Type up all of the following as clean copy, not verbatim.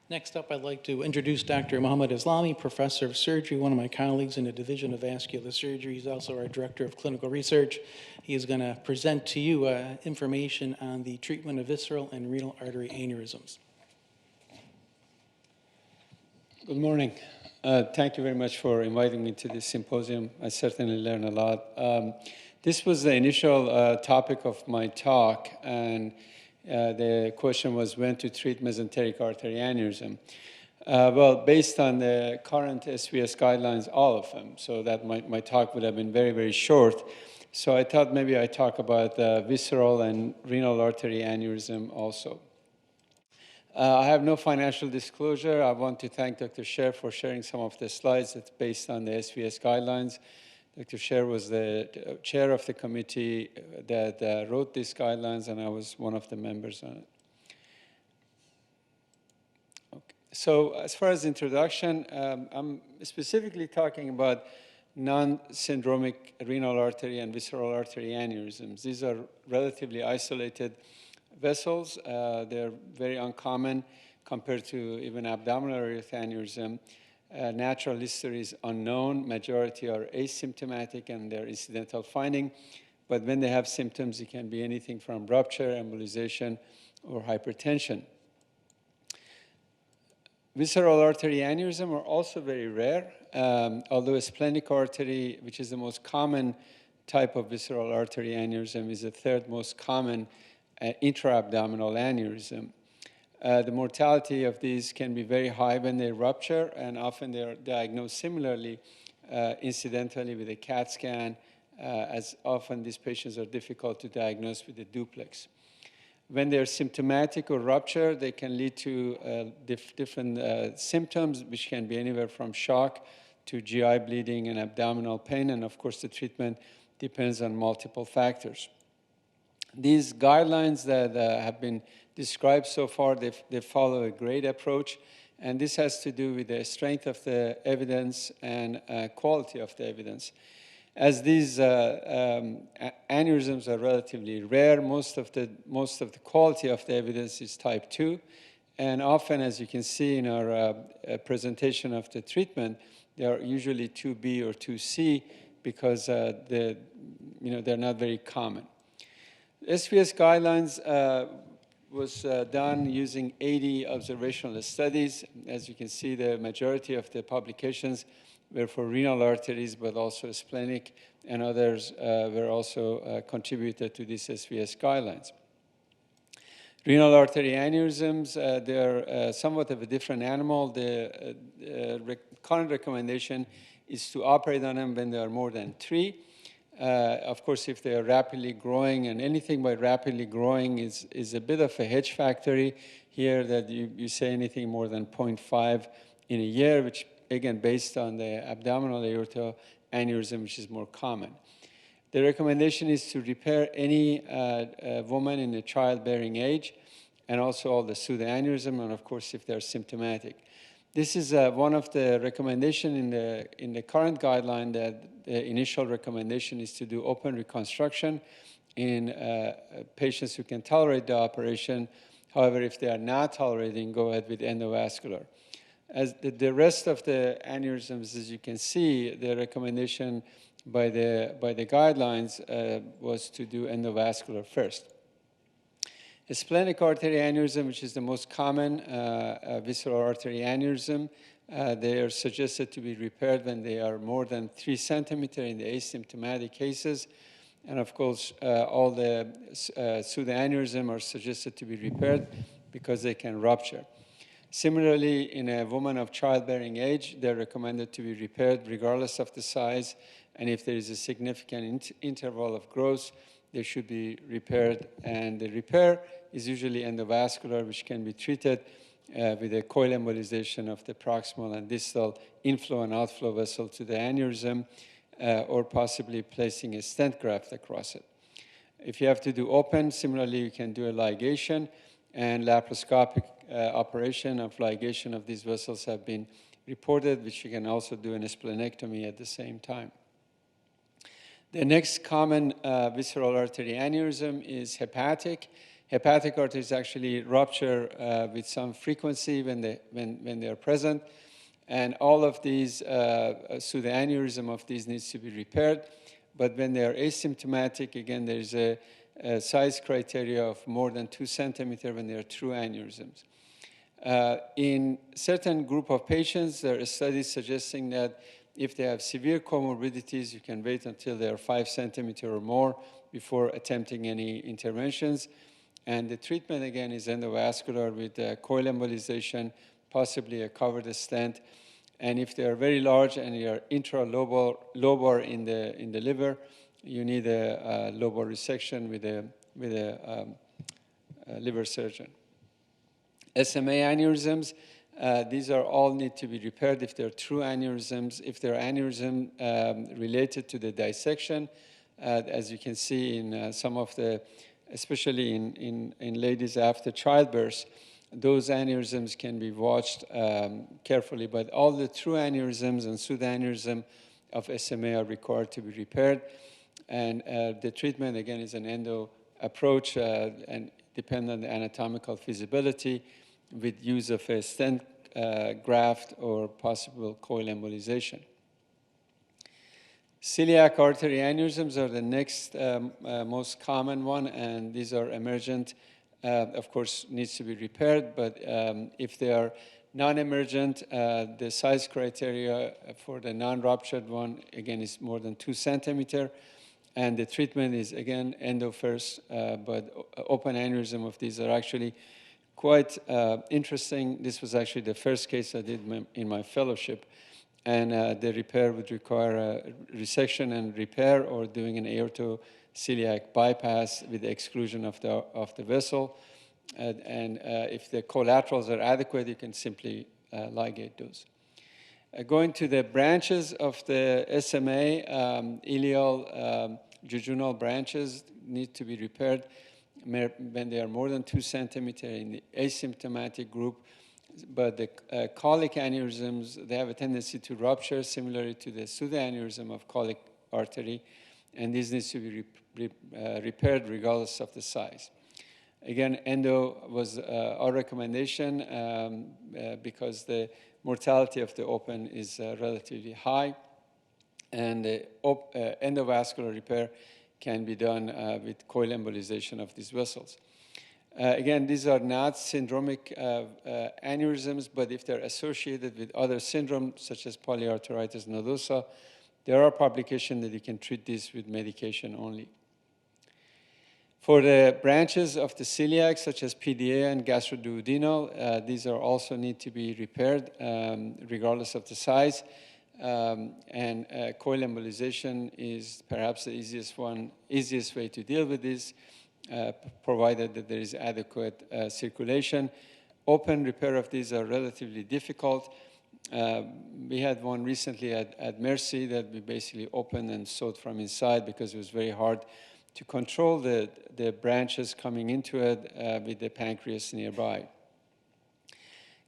Next up, I'd like to introduce Dr. Mohammad Eslami, Professor of Surgery, one of my colleagues in the Division of Vascular Surgery. He's also our Director of Clinical Research. He is going to present to you information on the treatment of visceral and renal artery aneurysms. Good morning. Thank you very much for inviting me to this symposium. I certainly learned a lot. This was the initial topic of my talk, and the question was when to treat mesenteric artery aneurysm. Well, based on the current SVS guidelines, all of them, so that my talk would have been very, very short. So I thought maybe I'd talk about visceral and renal artery aneurysm also. I have no financial disclosure. I want to thank Dr. Sher for sharing some of the slides that's based on the SVS guidelines. Dr. Sher was the chair of the committee that wrote these guidelines, and I was one of the members on it. Okay. So as far as introduction, I'm specifically talking about non-syndromic renal artery and visceral artery aneurysms. These are relatively isolated vessels. They're very uncommon compared to even abdominal aortic aneurysm. Natural history is unknown. Majority are asymptomatic and they're incidental finding. But when they have symptoms, it can be anything from rupture, embolization, or hypertension. Visceral artery aneurysm are also very rare, although splenic artery, which is the most common type of visceral artery aneurysm, is the third most common intra-abdominal aneurysm. The mortality of these can be very high when they rupture, and often they are diagnosed similarly, incidentally with a CAT scan, as often these patients are difficult to diagnose with a duplex. When they're symptomatic or rupture, they can lead to different symptoms, which can be anywhere from shock to GI bleeding and abdominal pain, and of course the treatment depends on multiple factors. These guidelines that have been described so far, they follow a great approach, and this has to do with the strength of the evidence and quality of the evidence. As these aneurysms are relatively rare, most of the quality of the evidence is type 2, and often, as you can see in our presentation of the treatment, they are usually 2B or 2C because they're not very common. SVS guidelines was done using 80 observational studies. As you can see, the majority of the publications were for renal arteries, but also splenic, and others were also contributed to these SVS guidelines. Renal artery aneurysms, they're somewhat of a different animal. The current recommendation is to operate on them when they are more than 3. Of course, if they are rapidly growing, and anything by rapidly growing is a bit of a hedge factory here, that you say anything more than 0.5 in a year, which again, based on the abdominal aorta aneurysm, which is more common. The recommendation is to repair any woman in the childbearing age, and also all the pseudoaneurysm, and of course, if they're symptomatic. This is one of the recommendations in the current guideline, that the initial recommendation is to do open reconstruction in patients who can tolerate the operation. However, if they are not tolerating, go ahead with endovascular. As the rest of the aneurysms, as you can see, the recommendation by the guidelines was to do endovascular first. A splenic artery aneurysm, which is the most common visceral artery aneurysm, they are suggested to be repaired when they are more than 3 centimeters in the asymptomatic cases. And of course, all the pseudoaneurysm are suggested to be repaired because they can rupture. Similarly, in a woman of childbearing age, they're recommended to be repaired regardless of the size. And if there is a significant interval of growth, they should be repaired. And the repair is usually endovascular, which can be treated with a coil embolization of the proximal and distal inflow and outflow vessel to the aneurysm, or possibly placing a stent graft across it. If you have to do open, similarly, you can do a ligation, and laparoscopic operation of ligation of these vessels have been reported, which you can also do in a splenectomy at the same time. The next common visceral artery aneurysm is hepatic, Hepatic arteries actually rupture with some frequency when they are present. And all of these, so the aneurysm of these needs to be repaired. But when they are asymptomatic, again, there's a size criteria of more than 2 centimeters when they are true aneurysms. In certain group of patients, there are studies suggesting that if they have severe comorbidities, you can wait until they are 5 centimeters or more before attempting any interventions. And the treatment, again, is endovascular with coil embolization, possibly a covered stent. And if they are very large and you are intralobar in the liver, you need a lobar resection with a liver surgeon. SMA aneurysms, these are all need to be repaired if they're true aneurysms. If they're aneurysm related to the dissection, as you can see in some of the, especially in ladies after childbirth, those aneurysms can be watched carefully, but all the true aneurysms and pseudoaneurysm of SMA are required to be repaired. And the treatment, again, is an endo approach and depend on the anatomical feasibility with use of a stent graft or possible coil embolization. Celiac artery aneurysms are the next most common one, and these are emergent. Of course, needs to be repaired, but if they are non-emergent, the size criteria for the non-ruptured one, again, is more than 2 centimeters. And the treatment is, again, endo first, but open aneurysm of these are actually quite interesting. This was actually the first case I did in my fellowship. And the repair would require resection and repair or doing an aortoceliac bypass with the exclusion of the vessel. And if the collaterals are adequate, you can simply ligate those. Going to the branches of the SMA, ileal jejunal branches need to be repaired when they are more than 2 centimeters in the asymptomatic group. But the colic aneurysms, they have a tendency to rupture similarly to the pseudoaneurysm of colic artery, and this needs to be repaired regardless of the size. Again, endo was our recommendation because the mortality of the open is relatively high, and the endovascular repair can be done with coil embolization of these vessels. Again, these are not syndromic aneurysms, but if they're associated with other syndromes, such as polyarteritis nodosa, there are publications that you can treat this with medication only. For the branches of the celiac, such as PDA and gastroduodenal, these are also need to be repaired regardless of the size. And coil embolization is perhaps the easiest way to deal with this, provided that there is adequate circulation. Open repair of these are relatively difficult. We had one recently at Mercy that we basically opened and sewed from inside because it was very hard to control the branches coming into it with the pancreas nearby.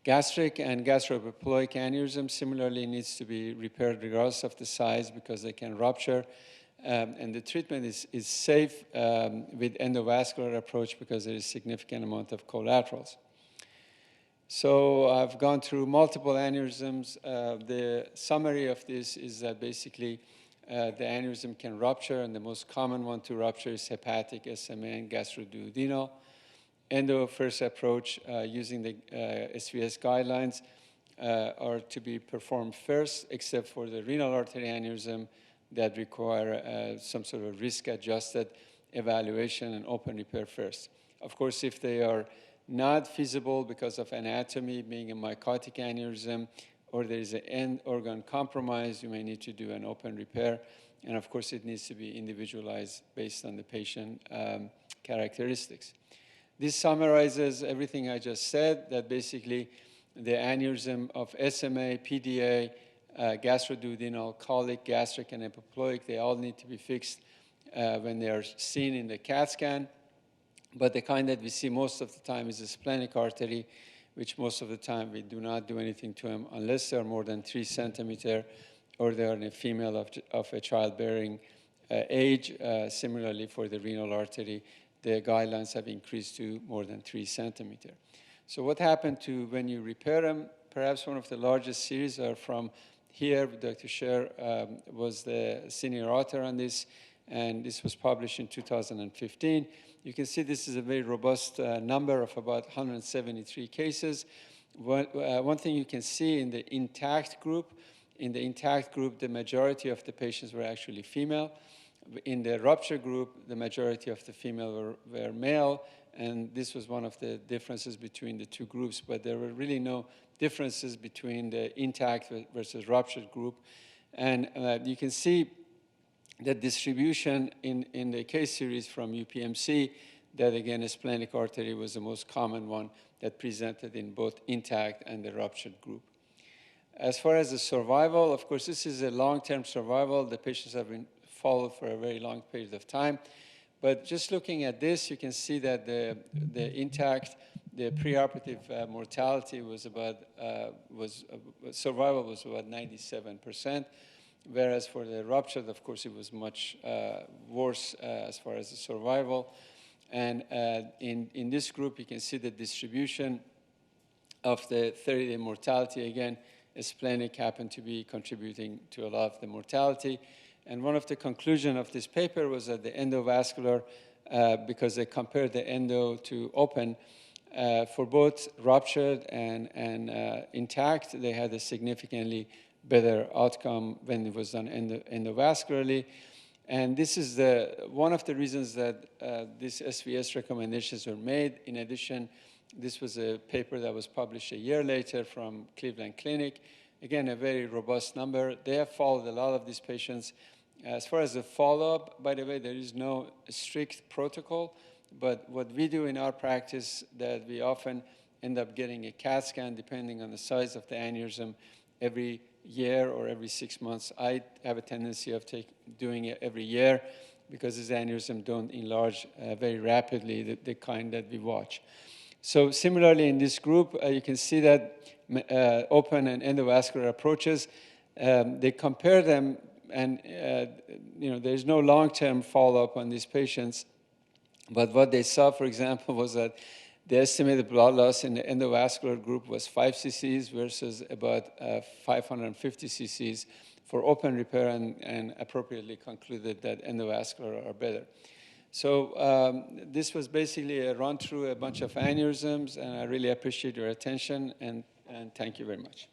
Gastric and gastroepiploic aneurysm similarly needs to be repaired regardless of the size because they can rupture. And the treatment is safe with endovascular approach because there is significant amount of collaterals. So I've gone through multiple aneurysms. The summary of this is that basically the aneurysm can rupture, and the most common one to rupture is hepatic, SMA, and gastroduodenal. Endo first approach using the SVS guidelines are to be performed first, except for the renal artery aneurysm that require some sort of risk-adjusted evaluation and open repair first. Of course, if they are not feasible because of anatomy, being a mycotic aneurysm, or there is an end organ compromise, you may need to do an open repair. And of course, it needs to be individualized based on the patient characteristics. This summarizes everything I just said, that basically the aneurysm of SMA, PDA, gastroduodenal, colic, gastric, and epiploic, they all need to be fixed when they are seen in the CAT scan. But the kind that we see most of the time is the splenic artery, which most of the time we do not do anything to them unless they're more than 3 centimeters or they are in a female of a childbearing age. Similarly, for the renal artery, the guidelines have increased to more than 3 centimeters. So what happened to when you repair them? Perhaps one of the largest series are from here. Dr. Sher was the senior author on this, and this was published in 2015. You can see this is a very robust number of about 173 cases. One thing you can see in the intact group, the majority of the patients were actually female. In the rupture group, the majority of the female were male, and this was one of the differences between the two groups, but there were really no differences between the intact versus ruptured group. And you can see the distribution in the case series from UPMC, that again, splenic artery was the most common one that presented in both intact and the ruptured group. As far as the survival, of course, this is a long-term survival. The patients have been followed for a very long period of time. But just looking at this, you can see that the intact, the preoperative mortality was about, survival was about 97%, whereas for the ruptured, of course, it was much worse as far as the survival. And in this group, you can see the distribution of the 30-day mortality. Again, splenic happened to be contributing to a lot of the mortality. And one of the conclusions of this paper was that the endovascular, because they compared the endo to open, for both ruptured and intact, they had a significantly better outcome when it was done endovascularly. And this is one of the reasons that these SVS recommendations were made. In addition, this was a paper that was published a year later from Cleveland Clinic. Again, a very robust number. They have followed a lot of these patients. As far as the follow-up, by the way, there is no strict protocol, but what we do in our practice, that we often end up getting a CAT scan depending on the size of the aneurysm every year or every 6 months. I have a tendency of doing it every year because these aneurysms don't enlarge very rapidly, the kind that we watch. So similarly in this group, you can see that open and endovascular approaches, they compare them, and there's no long-term follow-up on these patients. But what they saw, for example, was that the estimated blood loss in the endovascular group was 5 cc's versus about 550 cc's for open repair, and appropriately concluded that endovascular are better. So this was basically a run through a bunch of aneurysms, and I really appreciate your attention, and thank you very much.